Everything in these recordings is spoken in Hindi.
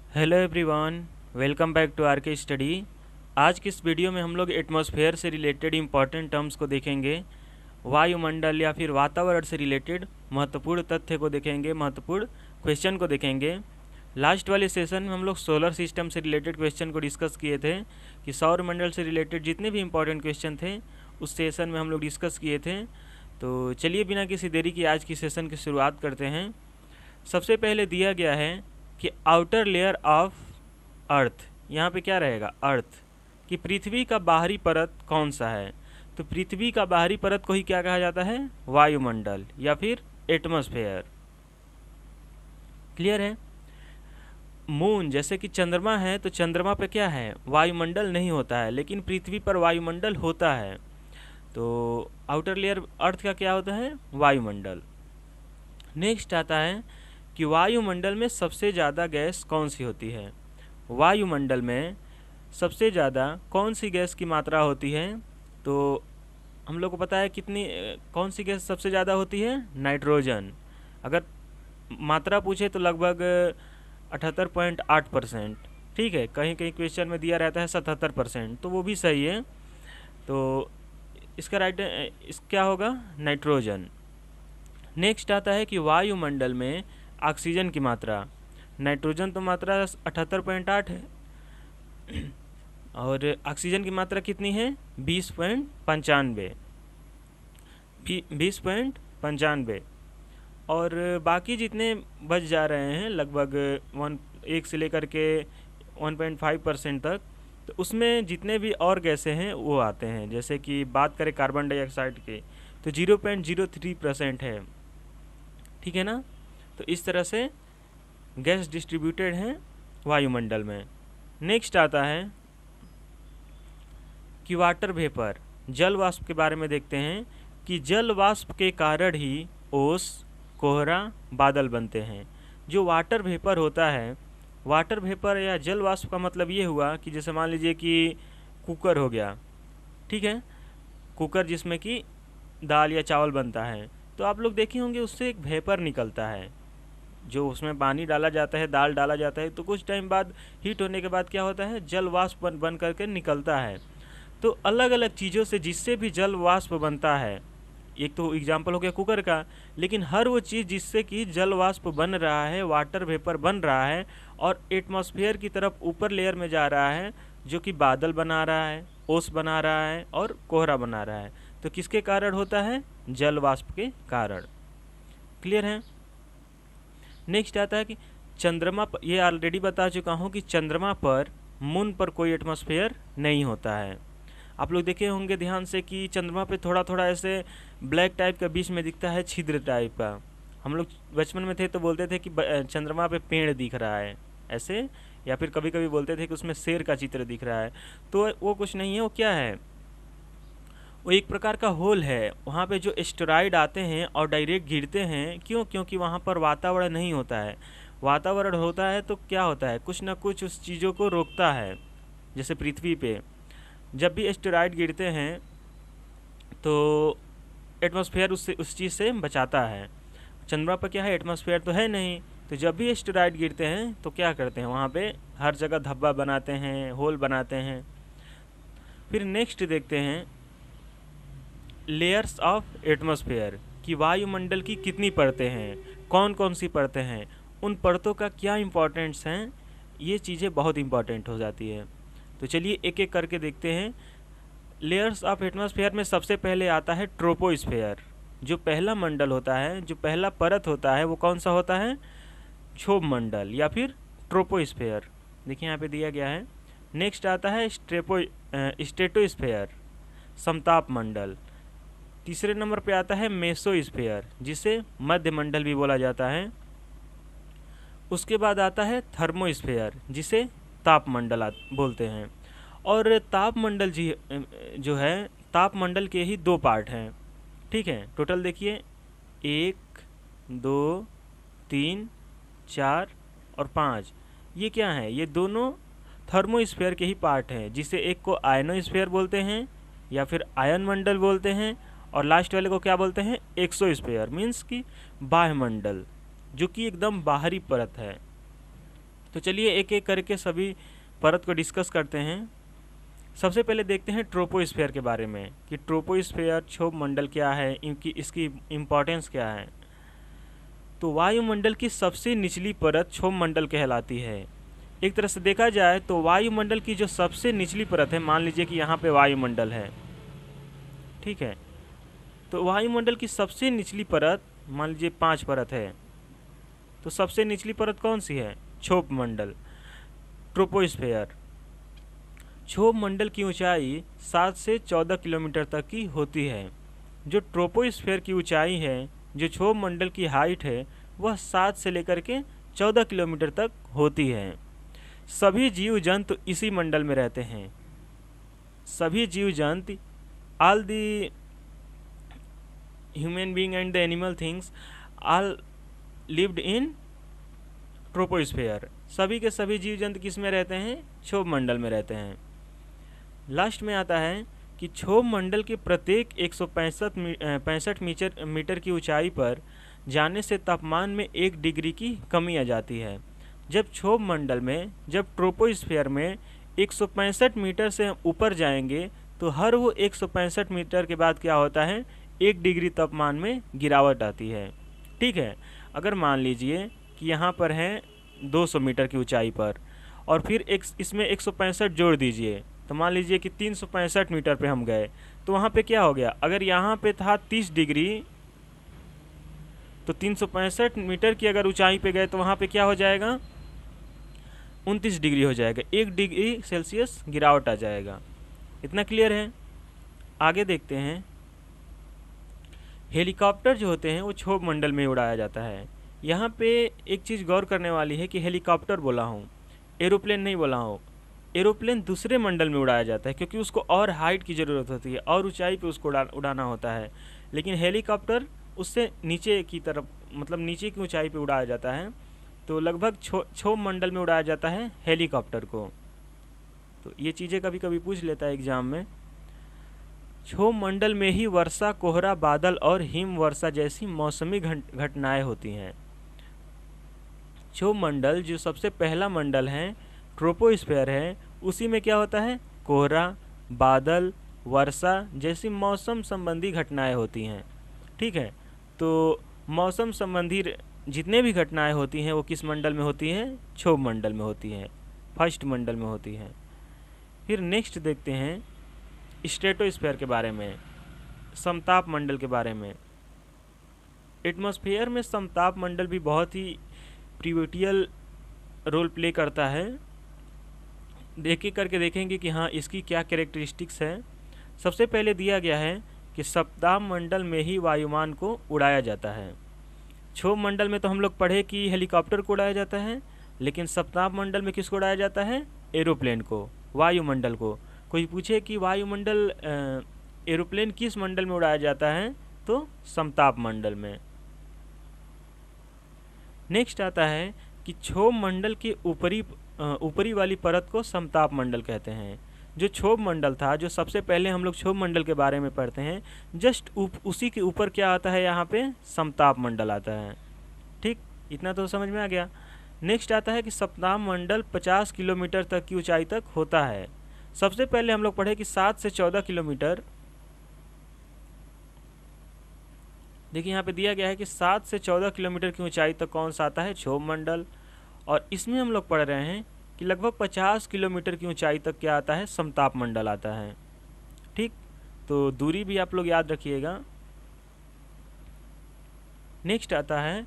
Hello everyone, welcome back to R K study. आज की इस वीडियो में हम लोग एटमॉस्फेयर से रिलेटेड इंपॉर्टेंट टर्म्स को देखेंगे, वायुमंडल या फिर वातावरण से रिलेटेड महत्वपूर्ण तथ्य को देखेंगे, महत्वपूर्ण क्वेश्चन को देखेंगे। लास्ट वाले सेशन में हम लोग सोलर सिस्टम से रिलेटेड क्वेश्चन को डिस्कस किए थे कि सौर मंडल से रिलेटेड जितने भी इंपॉर्टेंट क्वेश्चन थे उस सेशन में हम लोग डिस्कस किए थे। तो चलिए बिना किसी देरी की आज की सेशन की शुरुआत करते हैं। सबसे पहले दिया गया है कि आउटर लेयर ऑफ अर्थ, यहाँ पे क्या रहेगा अर्थ, कि पृथ्वी का बाहरी परत कौन सा है। तो पृथ्वी का बाहरी परत को ही क्या कहा जाता है, वायुमंडल या फिर एटमॉस्फेयर। क्लियर है। मून जैसे कि चंद्रमा है, तो चंद्रमा पे क्या है, वायुमंडल नहीं होता है, लेकिन पृथ्वी पर वायुमंडल होता है। तो आउटर लेयर अर्थ का क्या होता है, वायुमंडल। नेक्स्ट आता है कि वायुमंडल में सबसे ज़्यादा गैस कौन सी होती है। वायुमंडल में सबसे ज़्यादा कौन सी गैस की मात्रा होती है। तो हम लोग को पता है कितनी, कौन सी गैस सबसे ज़्यादा होती है, नाइट्रोजन। अगर मात्रा पूछे तो लगभग 78.8%। ठीक है, कहीं कहीं क्वेश्चन में दिया रहता है 77%, तो वो भी सही है। तो इसका राइट इस क्या होगा, नाइट्रोजन। नेक्स्ट आता है कि वायुमंडल में ऑक्सीजन की मात्रा, नाइट्रोजन तो मात्रा 78.8 है और ऑक्सीजन की मात्रा कितनी है, 20.95। और बाकी जितने बच जा रहे हैं लगभग 1 से लेकर के 1.5% तक, तो उसमें जितने भी और गैसें हैं वो आते हैं। जैसे कि बात करें कार्बन डाइऑक्साइड के, तो 0.03% है। ठीक है ना। तो इस तरह से गैस डिस्ट्रीब्यूटेड हैं वायुमंडल में। नेक्स्ट आता है कि वाटर वेपर, जल वाष्प के बारे में देखते हैं कि जल वाष्प के कारण ही ओस, कोहरा, बादल बनते हैं। जो वाटर वेपर होता है, वाटर वेपर या जल वाष्प का मतलब ये हुआ कि जैसे मान लीजिए कि कुकर हो गया, ठीक है, कुकर जिसमें कि दाल या चावल बनता है, तो आप लोग देखे होंगे उससे एक वेपर निकलता है। जो उसमें पानी डाला जाता है, दाल डाला जाता है, तो कुछ टाइम बाद हीट होने के बाद क्या होता है, जल वाष्प बन करके निकलता है। तो अलग अलग चीज़ों से जिससे भी जल वाष्प बनता है, एक तो एग्जाम्पल हो गया कुकर का, लेकिन हर वो चीज़ जिससे कि जल वाष्प बन रहा है, वाटर वेपर बन रहा है और एटमॉस्फेयर की तरफ ऊपर लेयर में जा रहा है, जो कि बादल बना रहा है, ओस बना रहा है और कोहरा बना रहा है, तो किसके कारण होता है, जल वाष्प के कारण। क्लियर है। नेक्स्ट आता है कि चंद्रमा पर, ये ऑलरेडी बता चुका हूँ कि चंद्रमा पर, मून पर कोई एटमॉस्फेयर नहीं होता है। आप लोग देखे होंगे ध्यान से कि चंद्रमा पे थोड़ा थोड़ा ऐसे ब्लैक टाइप का बीच में दिखता है, छिद्र टाइप का। हम लोग बचपन में थे तो बोलते थे कि चंद्रमा पे पेड़ दिख रहा है ऐसे, या फिर कभी कभी बोलते थे कि उसमें शेर का चित्र दिख रहा है। तो वो कुछ नहीं है, वो क्या है, वो एक प्रकार का होल है। वहाँ पे जो एस्टेरॉयड आते हैं और डायरेक्ट गिरते हैं, क्यों, क्योंकि वहाँ पर वातावरण नहीं होता है। वातावरण होता है तो क्या होता है, कुछ ना कुछ उस चीज़ों को रोकता है। जैसे पृथ्वी पे जब भी एस्टेरॉयड गिरते हैं तो एटमॉस्फेयर उससे, उस चीज़ से बचाता है। चंद्रमा पर क्या है, एटमॉस्फेयर तो है नहीं, तो जब भी एस्टेरॉयड गिरते हैं तो क्या करते हैं, वहाँ पे हर जगह धब्बा बनाते हैं, होल बनाते हैं। फिर नेक्स्ट देखते हैं लेयर्स ऑफ एटमॉस्फेयर, कि वायुमंडल की कितनी परतें हैं, कौन कौन सी परतें हैं, उन परतों का क्या इंपॉर्टेंस हैं, ये चीज़ें बहुत इंपॉर्टेंट हो जाती है। तो चलिए एक एक करके देखते हैं। लेयर्स ऑफ एटमॉस्फेयर में सबसे पहले आता है ट्रोपोस्फेयर। जो पहला मंडल होता है, जो पहला परत होता है, वो कौन सा होता है, क्षोभ मंडल या फिर ट्रोपोस्फेयर। देखिए यहाँ पे दिया गया है। नेक्स्ट आता है स्ट्रेटोस्फेयर, समताप मंडल। तीसरे नंबर पे आता है मेसोस्फेयर, जिसे मध्य मंडल भी बोला जाता है। उसके बाद आता है थर्मोस्फेयर, जिसे तापमंडल बोलते हैं। और तापमंडल जी जो है, तापमंडल के ही 2 पार्ट हैं। ठीक है, टोटल देखिए 1, 2, 3, 4 और 5। ये क्या है, ये दोनों थर्मोस्फेयर के ही पार्ट हैं, जिसे एक को आयनोस्फेयर बोलते हैं या फिर आयन मंडल बोलते हैं, और लास्ट वाले को क्या बोलते हैं, एक्सोस्फेयर, मीन्स कि बाह्यमंडल, जो कि एकदम बाहरी परत है। तो चलिए एक एक करके सभी परत को डिस्कस करते हैं। सबसे पहले देखते हैं ट्रोपोस्फेयर के बारे में कि ट्रोपोस्फेयर क्षोभ मंडल क्या है, इनकी इसकी इम्पोर्टेंस क्या है। तो वायुमंडल की सबसे निचली परत क्षोभ मंडल कहलाती है। एक तरह से देखा जाए तो वायुमंडल की जो सबसे निचली परत है, मान लीजिए कि यहाँ पे वायुमंडल है, ठीक है, तो वायुमंडल की सबसे निचली परत मान लीजिए 5 परत है, तो सबसे निचली परत कौन सी है? क्षोभ मंडल, ट्रोपोस्फेयर। क्षोभ मंडल की ऊंचाई 7 से 14 किलोमीटर तक की होती है। जो ट्रोपोस्फेयर की ऊंचाई है, जो क्षोभ मंडल की हाइट है, वह 7 से लेकर के 14 किलोमीटर तक होती है। सभी जीव जंतु इसी मंडल में रहते हैं। सभी जीव जंतु, all the human being and the animal things all lived in troposphere. सभी के सभी जीव जंतु किस में रहते हैं? क्षोभ मंडल में रहते हैं। लास्ट में आता है कि क्षोभ मंडल के प्रत्येक 165 मीटर की ऊंचाई पर जाने से तापमान में 1 डिग्री की कमी आ जाती है। जब क्षोभ मंडल में, जब ट्रोपोस्फेयर में 165 मीटर से ऊपर जाएंगे तो हर वो 165 मीटर के बाद क्या होता है? 1 डिग्री तापमान में गिरावट आती है। ठीक है, अगर मान लीजिए कि यहाँ पर है 200 मीटर की ऊंचाई पर और फिर इसमें 165 जोड़ दीजिए, तो मान लीजिए कि 365 मीटर पे हम गए, तो वहाँ पे क्या हो गया? अगर यहाँ पे था 30 डिग्री, तो 365 मीटर की अगर ऊंचाई पे गए तो वहाँ पे क्या हो जाएगा? 29 डिग्री हो जाएगा, 1 डिग्री सेल्सियस गिरावट आ जाएगा। इतना क्लियर है? आगे देखते हैं। हेलीकॉप्टर जो होते हैं वो क्षोभ मंडल में उड़ाया जाता है। यहाँ पे एक चीज़ गौर करने वाली है कि हेलीकॉप्टर बोला हूँ, एरोप्लेन नहीं बोला हूँ। एरोप्लेन दूसरे मंडल में उड़ाया जाता है क्योंकि उसको और हाइट की ज़रूरत होती है और ऊंचाई पे उसको उड़ाना होता है, लेकिन हेलीकॉप्टर उससे नीचे की तरफ, मतलब नीचे की ऊंचाई पे उड़ाया जाता है। तो लगभग क्षोभ मंडल में उड़ाया जाता है हेलीकॉप्टर को। तो ये चीज़ें कभी कभी पूछ लेता है एग्जाम में। क्षोभ मंडल में ही वर्षा, कोहरा, बादल और हिम वर्षा जैसी मौसमी घटनाएं होती हैं। क्षोभ मंडल जो सबसे पहला मंडल है, ट्रोपोस्फेयर है, उसी में क्या होता है? कोहरा, बादल, वर्षा जैसी मौसम संबंधी घटनाएं होती हैं। ठीक है, तो मौसम संबंधी जितने भी घटनाएं होती हैं वो किस मंडल में होती हैं? क्षोभ मंडल में होती हैं, फर्स्ट मंडल में होती हैं। फिर नेक्स्ट देखते हैं स्ट्रेटोस्फेयर के बारे में, समताप मंडल के बारे में। एटमॉस्फेयर में समताप मंडल भी बहुत ही पिवोटल रोल प्ले करता है। देख करके देखेंगे कि हाँ इसकी क्या कैरेक्टरिस्टिक्स है। सबसे पहले दिया गया है कि सप्ताह मंडल में ही वायुमान को उड़ाया जाता है। क्षोभ मंडल में तो हम लोग पढ़े कि हेलीकॉप्टर को उड़ाया जाता है, लेकिन सप्ताह मंडल में किसको उड़ाया जाता है? एरोप्लेन को, वायुमंडल को। कोई पूछे कि वायुमंडल एरोप्लेन किस मंडल में उड़ाया जाता है, तो समताप मंडल में। नेक्स्ट आता है कि क्षोभ मंडल के ऊपरी वाली परत को समताप मंडल कहते हैं। जो क्षोभ मंडल था, जो सबसे पहले हम लोग क्षोभ मंडल के बारे में पढ़ते हैं, जस्ट उसी के ऊपर क्या आता है? यहाँ पे समताप मंडल आता है। ठीक, इतना तो समझ में आ गया। नेक्स्ट आता है कि समताप मंडल 50 किलोमीटर तक की ऊंचाई तक होता है। सबसे पहले हम लोग पढ़े कि 7 से 14 किलोमीटर। देखिए यहाँ पे दिया गया है कि 7 से 14 किलोमीटर की ऊंचाई तक कौन सा आता है? क्षोभ मंडल। और इसमें हम लोग पढ़ रहे हैं कि लगभग 50 किलोमीटर की ऊंचाई तक क्या आता है? समताप मंडल आता है। ठीक, तो दूरी भी आप लोग याद रखिएगा। नेक्स्ट आता है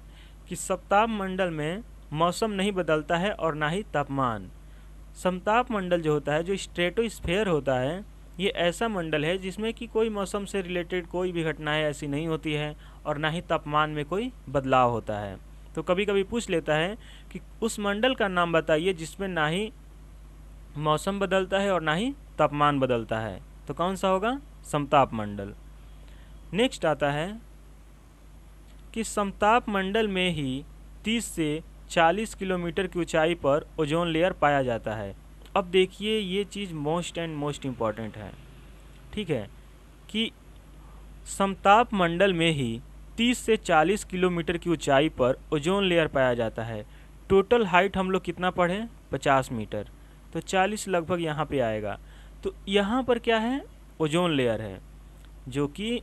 कि समताप मंडल में मौसम नहीं बदलता है और ना ही तापमान। समताप मंडल जो होता है, जो स्ट्रेटोस्फेयर होता है, ये ऐसा मंडल है जिसमें कि कोई मौसम से रिलेटेड कोई भी घटनाएं ऐसी नहीं होती है और ना ही तापमान में कोई बदलाव होता है। तो कभी कभी पूछ लेता है कि उस मंडल का नाम बताइए जिसमें ना ही मौसम बदलता है और ना ही तापमान बदलता है, तो कौन सा होगा? समताप मंडल। नेक्स्ट आता है कि समताप मंडल में ही 30 से 40 किलोमीटर की ऊंचाई पर ओजोन लेयर पाया जाता है। अब देखिए ये चीज़ मोस्ट एंड मोस्ट इम्पॉर्टेंट है। ठीक है, कि समताप मंडल में ही 30 से 40 किलोमीटर की ऊंचाई पर ओजोन लेयर पाया जाता है। टोटल हाइट हम लोग कितना पढ़े 50 मीटर, तो 40 लगभग यहाँ पे आएगा। तो यहाँ पर क्या है, ओजोन लेयर है, जो कि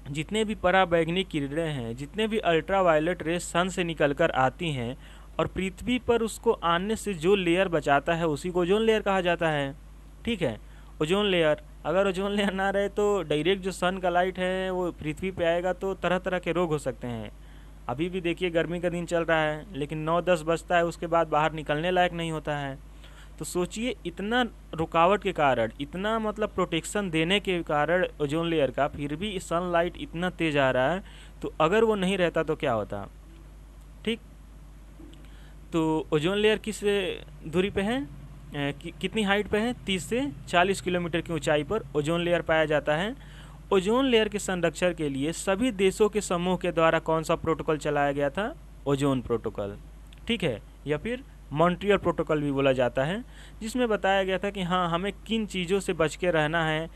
जितने भी पराबैंगनी किरणें हैं, जितने भी अल्ट्रावायलेट रेस सन से निकलकर आती हैं और पृथ्वी पर उसको आने से जो लेयर बचाता है उसी को ओजोन लेयर कहा जाता है। ठीक है, ओजोन लेयर, अगर ओजोन लेयर ना रहे तो डायरेक्ट जो सन का लाइट है वो पृथ्वी पे आएगा तो तरह तरह के रोग हो सकते हैं। अभी भी देखिए गर्मी का दिन चल रहा है, लेकिन 9-10 बजता है उसके बाद बाहर निकलने लायक नहीं होता है। तो सोचिए इतना रुकावट के कारण, इतना मतलब प्रोटेक्शन देने के कारण ओजोन लेयर का, फिर भी सनलाइट इतना तेज आ रहा है, तो अगर वो नहीं रहता तो क्या होता। ठीक, तो ओजोन लेयर किस दूरी पे है, कितनी हाइट पे है, 30 से 40 किलोमीटर की ऊंचाई पर ओजोन लेयर पाया जाता है। ओजोन लेयर के संरक्षण के लिए सभी देशों के समूह के द्वारा कौन सा प्रोटोकॉल चलाया गया था, ओजोन प्रोटोकॉल। ठीक है, या फिर मॉन्ट्रियल प्रोटोकॉल भी बोला जाता है, जिसमें बताया गया था कि हाँ हमें किन चीज़ों से बच के रहना है,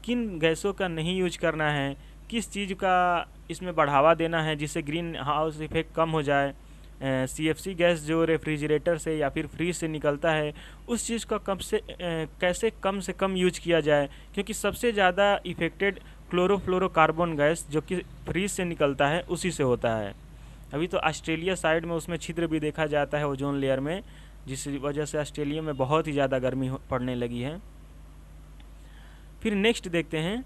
किन गैसों का नहीं यूज करना है, किस चीज़ का इसमें बढ़ावा देना है जिससे ग्रीन हाउस इफेक्ट कम हो जाए। CFC गैस जो रेफ्रिजरेटर से या फिर फ्रीज से निकलता है उस चीज़ का कैसे कम से कम यूज किया जाए, क्योंकि सबसे ज़्यादा इफेक्टेड क्लोरोफ्लोरोकार्बन गैस जो कि फ्रीज से निकलता है उसी से होता है। अभी तो ऑस्ट्रेलिया साइड में उसमें छिद्र भी देखा जाता है ओजोन लेयर में, जिस वजह से ऑस्ट्रेलिया में बहुत ही ज़्यादा गर्मी पड़ने लगी है। फिर नेक्स्ट देखते हैं,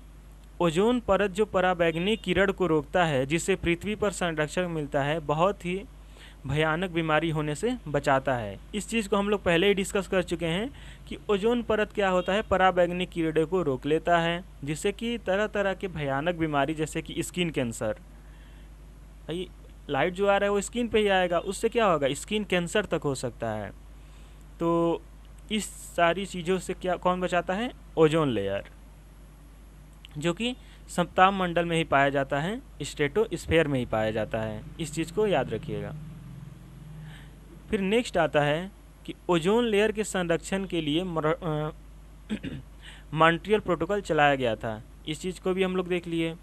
ओजोन परत जो पराबैंगनी किरण को रोकता है जिससे पृथ्वी पर संरक्षण मिलता है, बहुत ही भयानक बीमारी होने से बचाता है। इस चीज़ को हम लोग पहले ही डिस्कस कर चुके हैं कि ओजोन परत क्या होता है, पराबैंगनी किरणों को रोक लेता है जिससे कि तरह तरह के भयानक बीमारी जैसे कि स्किन कैंसर, लाइट जो आ रहा है वो स्किन पे ही आएगा, उससे क्या होगा, स्किन कैंसर तक हो सकता है। तो इस सारी चीज़ों से क्या कौन बचाता है, ओजोन लेयर, जो कि समताप मंडल में ही पाया जाता है, स्ट्रेटोस्फीयर में ही पाया जाता है। इस चीज़ को याद रखिएगा। फिर नेक्स्ट आता है कि ओजोन लेयर के संरक्षण के लिए मॉन्ट्रियल प्रोटोकॉल चलाया गया था। इस चीज़ को भी हम लोग देख लिए।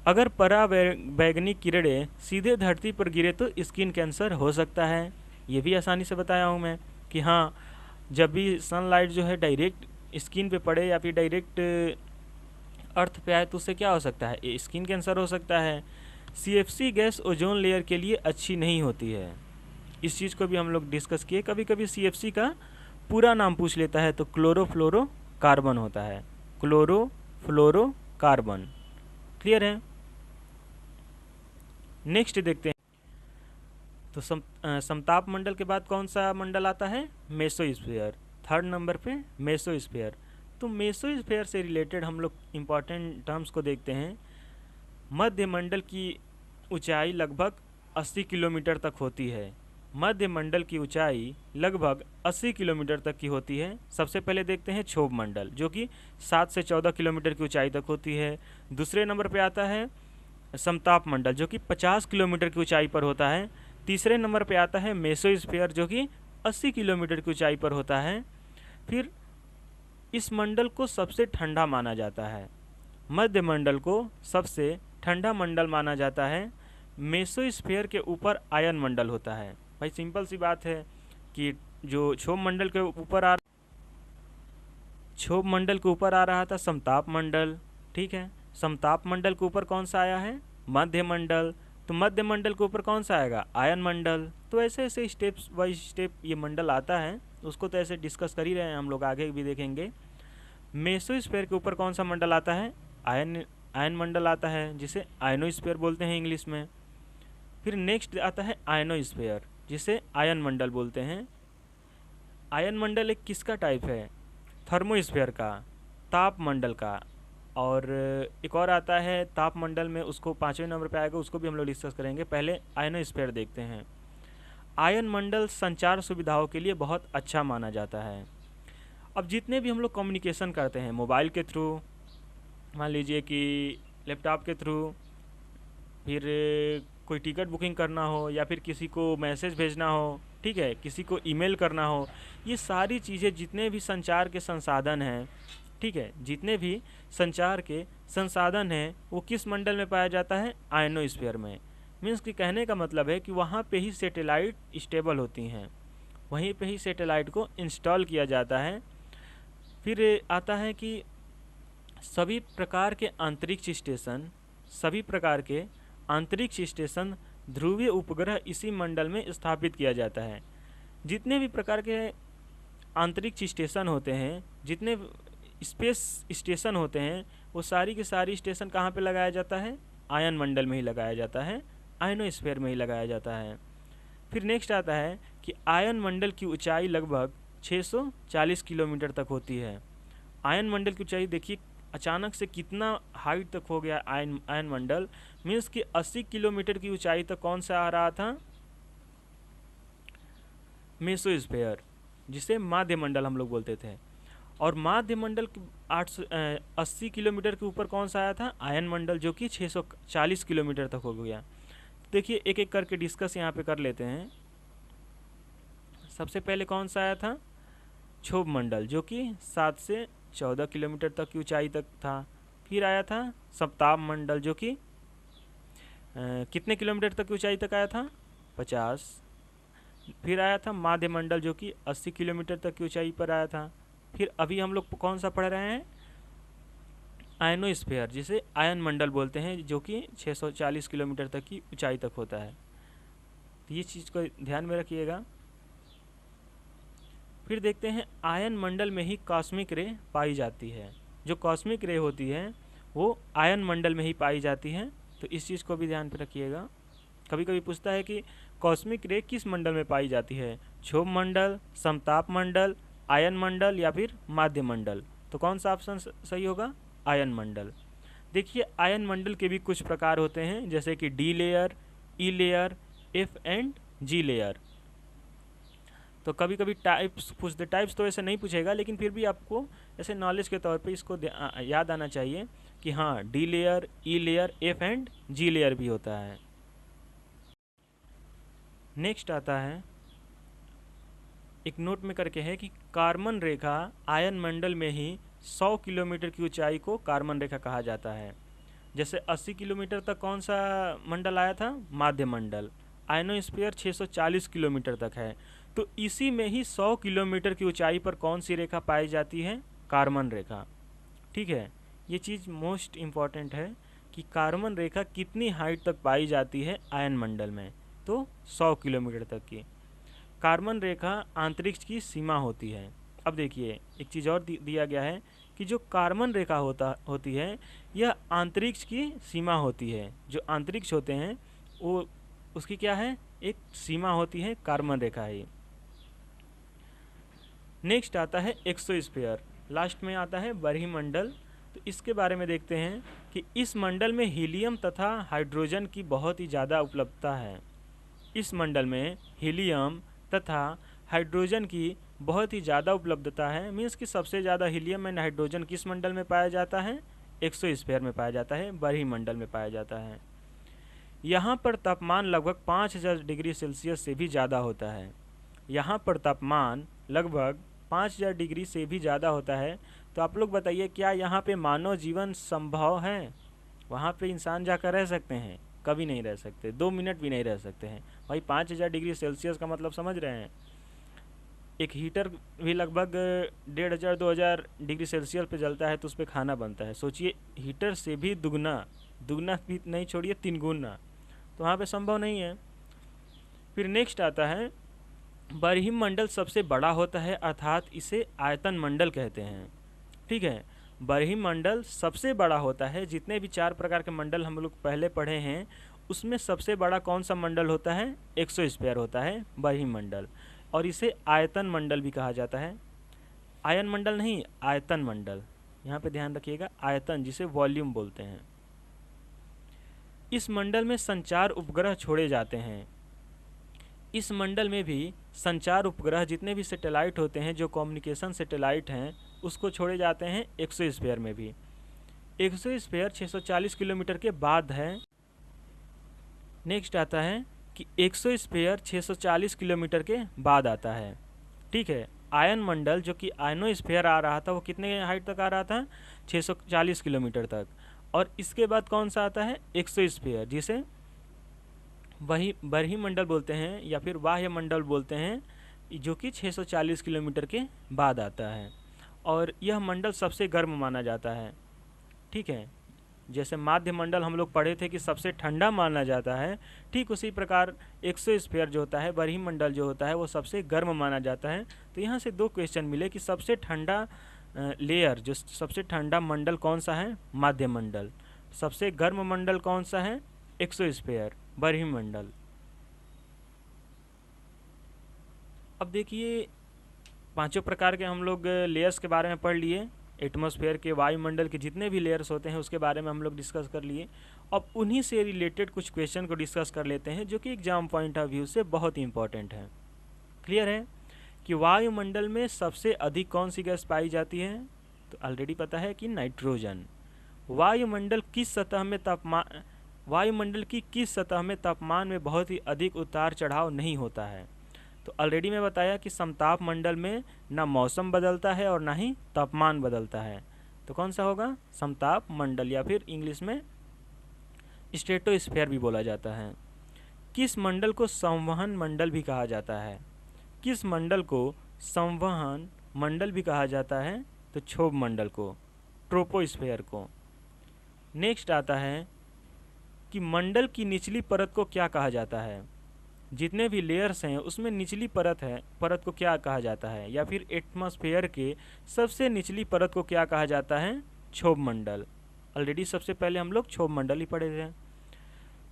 अगर पराबैंगनी किरणें सीधे धरती पर गिरे तो स्किन कैंसर हो सकता है। ये भी आसानी से बताया हूँ मैं कि हाँ, जब भी सनलाइट जो है डायरेक्ट स्किन पे पड़े या फिर डायरेक्ट अर्थ पे आए तो उससे क्या हो सकता है, स्किन कैंसर हो सकता है। CFC गैस ओजोन लेयर के लिए अच्छी नहीं होती है। इस चीज़ को भी हम लोग डिस्कस किए। कभी कभी CFC का पूरा नाम पूछ लेता है तो क्लोरोफ्लोरोकार्बन होता है, क्लोरोफ्लोरोकार्बन। क्लियर है। नेक्स्ट देखते हैं, तो समताप मंडल के बाद कौन सा मंडल आता है, मेसोस्फीयर। 3rd नंबर पे मेसोस्फीयर। तो मेसोस्फीयर से रिलेटेड हम लोग इम्पॉर्टेंट टर्म्स को देखते हैं। मध्य मंडल की ऊंचाई लगभग 80 किलोमीटर तक होती है। मध्य मंडल की ऊंचाई लगभग 80 किलोमीटर तक की होती है। सबसे पहले देखते हैं क्षोभ मंडल, जो कि 7 से 14 किलोमीटर की ऊंचाई तक होती है। दूसरे नंबर पे आता है समताप मंडल, जो कि 50 किलोमीटर की ऊंचाई पर होता है। तीसरे नंबर पे आता है मेसोस्फीयर, जो कि 80 किलोमीटर की ऊंचाई पर होता है। फिर इस मंडल को सबसे ठंडा माना जाता है। मध्य मंडल को सबसे ठंडा मंडल माना जाता है। मेसोस्फीयर के ऊपर आयन मंडल होता है। भाई सिंपल सी बात है कि जो क्षोभ मंडल के ऊपर आ रहा था समताप मंडल, ठीक है। समताप मंडल के ऊपर कौन सा आया है, मध्य मंडल। तो मध्य मंडल के ऊपर कौन सा आएगा, आयन मंडल। तो ऐसे ऐसे स्टेप्स बाई स्टेप ये मंडल आता है, उसको तो ऐसे डिस्कस कर ही रहे हैं हम लोग, आगे भी देखेंगे। मेसोस्फीयर के ऊपर कौन सा मंडल आता है, आयन मंडल आता है, जिसे आयनोस्फीयर बोलते हैं इंग्लिश में। फिर नेक्स्ट आता है आयनोस्फीयर, जिसे आयन मंडल बोलते हैं। आयन मंडल एक किसका टाइप है, थर्मोस्फीयर का, ताप मंडल का। और एक और आता है ताप मंडल में, उसको 5वें नंबर पे आएगा, उसको भी हम लोग डिस्कस करेंगे। पहले आयनोस्फीयर देखते हैं। आयन मंडल संचार सुविधाओं के लिए बहुत अच्छा माना जाता है। अब जितने भी हम लोग कम्युनिकेशन करते हैं मोबाइल के थ्रू, मान लीजिए कि लैपटॉप के थ्रू, फिर कोई टिकट बुकिंग करना हो या फिर किसी को मैसेज भेजना हो, ठीक है, किसी को ईमेल करना हो, ये सारी चीज़ें जितने भी संचार के संसाधन हैं, ठीक है, जितने भी संचार के संसाधन हैं वो किस मंडल में पाया जाता है, आयनोस्फीयर में। मीन्स कि कहने का मतलब है कि वहाँ पे ही सैटेलाइट स्टेबल होती हैं, वहीं पे ही सैटेलाइट को इंस्टॉल किया जाता है। फिर आता है कि सभी प्रकार के अंतरिक्ष स्टेशन ध्रुवीय उपग्रह इसी मंडल में स्थापित किया जाता है। जितने भी प्रकार के अंतरिक्ष स्टेशन होते हैं, जितने स्पेस स्टेशन होते हैं, वो सारी के सारी स्टेशन कहाँ पे लगाया जाता है? आयन मंडल में ही लगाया जाता है, आयनोस्फीयर में ही लगाया जाता है। फिर नेक्स्ट आता है कि आयन मंडल की ऊंचाई लगभग 640 किलोमीटर तक होती है। आयन मंडल की ऊंचाई देखिए अचानक से कितना हाइट तक हो गया आयन मंडल, मीन्स कि 80 किलोमीटर की ऊंचाई तक कौन सा आ रहा था? मेसोस्फीयर, जिसे माध्य मंडल हम लोग बोलते थे। और माध्य मंडल 80 किलोमीटर के ऊपर कौन सा आया था? आयन मंडल, जो कि 640 किलोमीटर तक हो गया। देखिए एक एक करके डिस्कस यहाँ पे कर लेते हैं। सबसे पहले कौन सा आया था? क्षोभ मंडल, जो कि 7 से 14 किलोमीटर तक की ऊंचाई तक था। फिर आया था सप्ताह मंडल, जो कि कितने किलोमीटर तक की ऊंचाई तक आया था? 50। फिर आया था माध्य मंडल, जो कि 80 किलोमीटर तक की ऊंचाई पर आया था। फिर अभी हम लोग कौन सा पढ़ रहे हैं? आयनोस्फीयर, जिसे आयन मंडल बोलते हैं, जो कि 640 किलोमीटर तक की ऊंचाई तक होता है। तो ये चीज़ को ध्यान में रखिएगा। फिर देखते हैं आयन मंडल में ही कॉस्मिक रे पाई जाती है। जो कॉस्मिक रे होती है वो आयन मंडल में ही पाई जाती है, तो इस चीज़ को भी ध्यान पे रखिएगा। कभी कभी पूछता है कि कॉस्मिक रे किस मंडल में पाई जाती है? क्षोभ मंडल, समताप मंडल, आयन मंडल या फिर माध्य मंडल? तो कौन सा ऑप्शन सही होगा? आयन मंडल। देखिए आयन मंडल के भी कुछ प्रकार होते हैं, जैसे कि D layer, E layer, F and G layer. तो कभी कभी टाइप्स पूछते, टाइप्स तो ऐसे नहीं पूछेगा, लेकिन फिर भी आपको ऐसे नॉलेज के तौर पे इसको याद आना चाहिए कि हाँ D layer, E layer, F and G layer भी होता है। नेक्स्ट आता है, एक नोट में करके है कि कार्बन रेखा आयन मंडल में ही 100 किलोमीटर की ऊंचाई को कार्बन रेखा कहा जाता है। जैसे 80 किलोमीटर तक कौन सा मंडल आया था? माध्य मंडल। आयनोस्फीयर 640 किलोमीटर तक है, तो इसी में ही 100 किलोमीटर की ऊंचाई पर कौन सी रेखा पाई जाती है? कार्बन रेखा। ठीक है, ये चीज़ मोस्ट इम्पॉर्टेंट है कि कार्बन रेखा कितनी हाइट तक पाई जाती है आयन मंडल में? तो 100 किलोमीटर तक की। कार्बन रेखा अंतरिक्ष की सीमा होती है। अब देखिए एक चीज़ और दिया गया है कि जो कार्बन रेखा होती है यह अंतरिक्ष की सीमा होती है। जो अंतरिक्ष होते हैं वो उसकी क्या है? एक सीमा होती है, कार्बन रेखा ही। नेक्स्ट आता है एक्सोस्फीयर, लास्ट में आता है बरहीमंडल। तो इसके बारे में देखते हैं कि इस मंडल में हीलियम तथा हाइड्रोजन की बहुत ही ज़्यादा उपलब्धता है। इस मंडल में हीलियम तथा हाइड्रोजन की बहुत ही ज़्यादा उपलब्धता है। मीन्स कि सबसे ज़्यादा हीलियम एंड हाइड्रोजन किस मंडल में पाया जाता है? एक्सोस्फीयर में पाया जाता है, बरहीमंडल में पाया जाता है। यहाँ पर तापमान लगभग 5000 डिग्री सेल्सियस से भी ज़्यादा होता है। यहाँ पर तापमान लगभग 5000 डिग्री से भी ज़्यादा होता है। तो आप लोग बताइए, क्या यहाँ पे मानव जीवन संभव है? वहाँ पे इंसान जाकर रह सकते हैं? कभी नहीं रह सकते, 2 मिनट भी नहीं रह सकते हैं भाई। 5000 डिग्री सेल्सियस का मतलब समझ रहे हैं? एक हीटर भी लगभग 1500-2000 डिग्री सेल्सियस पे जलता है, तो उस पर खाना बनता है। सोचिए हीटर से भी दुगना भी नहीं, छोड़िए 3 गुना, तो वहाँ पे संभव नहीं है। फिर नेक्स्ट आता है बरहीमंडल सबसे बड़ा होता है, अर्थात इसे आयतन मंडल कहते हैं। ठीक है, बरहीमंडल सबसे बड़ा होता है। जितने भी 4 प्रकार के मंडल हम लोग पहले पढ़े हैं उसमें सबसे बड़ा कौन सा मंडल होता है? एक्सोस्फीयर होता है, बरहीमंडल। और इसे आयतन मंडल भी कहा जाता है। आयन मंडल नहीं, आयतन मंडल, यहाँ पे ध्यान रखिएगा, आयतन जिसे वॉल्यूम बोलते हैं। इस मंडल में संचार उपग्रह छोड़े जाते हैं। इस मंडल में भी संचार उपग्रह, जितने भी सैटेलाइट होते हैं, जो कम्युनिकेशन सैटेलाइट हैं, उसको छोड़े जाते हैं एक्सोस्फीयर में भी। एक्सोस्फीयर 640 किलोमीटर के बाद है। नेक्स्ट आता है कि एक्सोस्फीयर 640 किलोमीटर के बाद आता है। ठीक है, आयन मंडल जो कि आयनोस्फीयर आ रहा था वो कितने हाइट तक आ रहा था? 640 किलोमीटर तक। और इसके बाद कौन सा आता है? एक्सोस्फीयर, जिसे वही बरहीमंडल बोलते हैं या फिर वायुमंडल बोलते हैं, जो कि 640 किलोमीटर के बाद आता है। और यह मंडल सबसे गर्म माना जाता है। ठीक है, जैसे माध्य मंडल हम लोग पढ़े थे कि सबसे ठंडा माना जाता है, ठीक उसी प्रकार एक्सोस्फीयर जो होता है, बरहीमंडल जो होता है, वो सबसे गर्म माना जाता है। तो यहाँ से दो क्वेश्चन मिले कि सबसे ठंडा लेयर, जो सबसे ठंडा मंडल कौन सा है, माध्य मंडल। सबसे गर्म मंडल कौन सा है, एक्सोस्फीयर, बरहीमंडल। अब देखिए, पांचों प्रकार के हम लोग लेयर्स के बारे में पढ़ लिए। एटमॉस्फेयर के, वायुमंडल के जितने भी लेयर्स होते हैं उसके बारे में हम लोग डिस्कस कर लिए। अब उन्हीं से रिलेटेड कुछ क्वेश्चन को डिस्कस कर लेते हैं, जो कि एग्जाम पॉइंट ऑफ व्यू से बहुत ही इंपॉर्टेंट है। क्लियर है कि वायुमंडल में सबसे अधिक कौन सी गैस पाई जाती है, तो ऑलरेडी पता है कि नाइट्रोजन। वायुमंडल की किस सतह में तापमान में बहुत ही अधिक उतार चढ़ाव नहीं होता है, तो ऑलरेडी मैं बताया कि समताप मंडल में ना मौसम बदलता है और ना ही तापमान बदलता है। तो कौन सा होगा, समताप मंडल, या फिर इंग्लिश में स्ट्रेटोस्फीयर भी बोला जाता है। किस मंडल को संवहन मंडल भी कहा जाता है, किस मंडल को संवहन मंडल भी कहा जाता है, तो क्षोभ मंडल को, ट्रोपोस्फीयर को। नेक्स्ट आता है कि मंडल की निचली परत को क्या कहा जाता है। जितने भी लेयर्स हैं उसमें निचली परत को क्या कहा जाता है, या फिर एटमॉस्फेयर के सबसे निचली परत को क्या कहा जाता है, क्षोभ मंडल। ऑलरेडी सबसे पहले हम लोग क्षोभ मंडल ही पढ़े थे।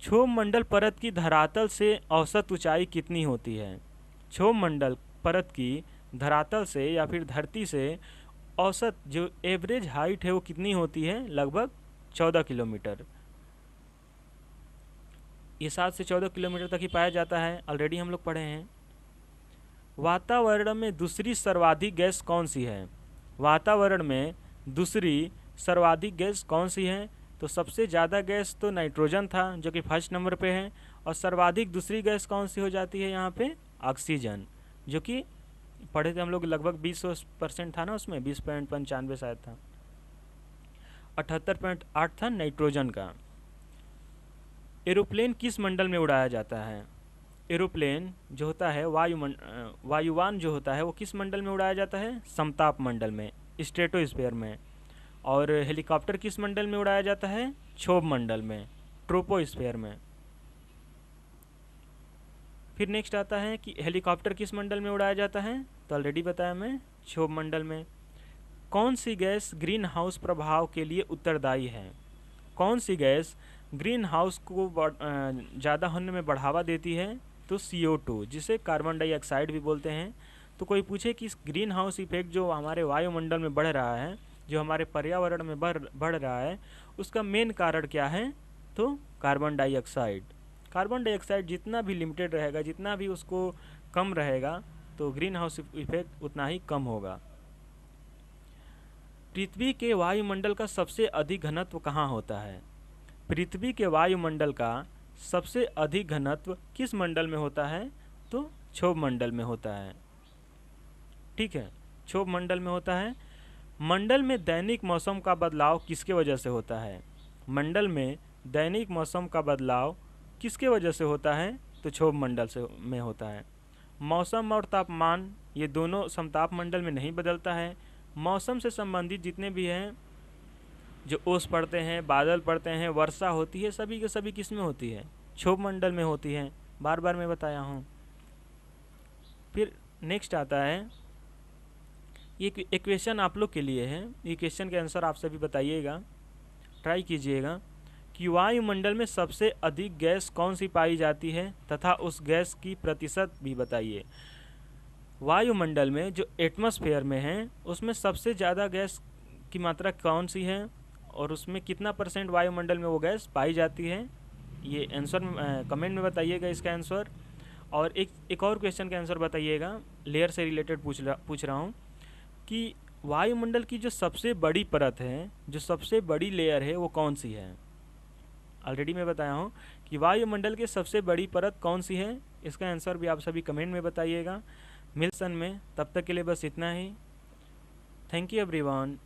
क्षोभ मंडल परत की धरातल से औसत ऊंचाई कितनी होती है। क्षोभ मंडल परत की धरातल से या फिर धरती से औसत जो एवरेज हाइट है वो कितनी होती है, लगभग 14 किलोमीटर। ये 7 से 14 किलोमीटर तक ही पाया जाता है, ऑलरेडी हम लोग पढ़े हैं। वातावरण में दूसरी सर्वाधिक गैस कौन सी है, वातावरण में दूसरी सर्वाधिक गैस कौन सी है, तो सबसे ज़्यादा गैस तो नाइट्रोजन था जो कि फर्स्ट नंबर पे है, और सर्वाधिक दूसरी गैस कौन सी हो जाती है यहाँ पे, ऑक्सीजन, जो कि पढ़े थे हम लोग, लगभग 20% था ना उसमें, 20.95 शायद था, 78.8 था नाइट्रोजन का। एरोप्लेन किस मंडल में उड़ाया जाता है, एरोप्लेन जो होता है वायुयान जो होता है वो किस मंडल में उड़ाया जाता है, समताप मंडल में, स्ट्रेटोस्फीयर में। और हेलीकॉप्टर किस मंडल में उड़ाया जाता है, क्षोभ मंडल में, ट्रोपोस्फीयर में। फिर नेक्स्ट आता है कि हेलीकॉप्टर किस मंडल में उड़ाया जाता है, तो ऑलरेडी बताया मैं, क्षोभ मंडल में। कौन सी गैस ग्रीन हाउस प्रभाव के लिए उत्तरदायी है, कौन सी गैस ग्रीन हाउस को ज़्यादा होने में बढ़ावा देती है, तो CO2, जिसे कार्बन डाइऑक्साइड भी बोलते हैं। तो कोई पूछे कि ग्रीन हाउस इफेक्ट जो हमारे वायुमंडल में बढ़ रहा है, जो हमारे पर्यावरण में बढ़ रहा है, उसका मेन कारण क्या है, तो कार्बन डाइऑक्साइड। कार्बन डाइऑक्साइड जितना भी लिमिटेड रहेगा, जितना भी उसको कम रहेगा, तो ग्रीन हाउस इफेक्ट उतना ही कम होगा। पृथ्वी के वायुमंडल का सबसे अधिक घनत्व कहाँ होता है, पृथ्वी के वायुमंडल का सबसे अधिक घनत्व किस मंडल में होता है, तो क्षोभ मंडल में होता है। ठीक है, क्षोभ मंडल में होता है। मंडल में दैनिक मौसम का बदलाव किसके वजह से होता है, मंडल में दैनिक मौसम का बदलाव किसके वजह से होता है, तो क्षोभ मंडल से में होता है। मौसम और तापमान ये दोनों समताप मंडल में नहीं बदलता है। मौसम से संबंधित जितने भी हैं, जो ओस पड़ते हैं, बादल पड़ते हैं, वर्षा होती है, सभी के सभी किस में होती है, क्षोभ मंडल में होती है, बार बार मैं बताया हूँ। फिर नेक्स्ट आता है, ये क्वेश्चन आप लोग के लिए है, ये क्वेश्चन के आंसर आप सभी बताइएगा, ट्राई कीजिएगा कि वायुमंडल में सबसे अधिक गैस कौन सी पाई जाती है तथा उस गैस की प्रतिशत भी बताइए। वायुमंडल में जो एटमॉस्फेयर में है उसमें सबसे ज़्यादा गैस की मात्रा कौन सी है, और उसमें कितना % वायुमंडल में वो गैस पाई जाती है, ये आंसर कमेंट में बताइएगा इसका आंसर। और एक और क्वेश्चन का आंसर बताइएगा, लेयर से रिलेटेड पूछ रहा हूँ कि वायुमंडल की जो सबसे बड़ी परत है, जो सबसे बड़ी लेयर है, वो कौन सी है। ऑलरेडी मैं बताया हूँ कि वायुमंडल की सबसे बड़ी परत कौन सी है, इसका आंसर भी आप सभी कमेंट में बताइएगा। मिल्सन में, तब तक के लिए बस इतना ही। Thank you everyone.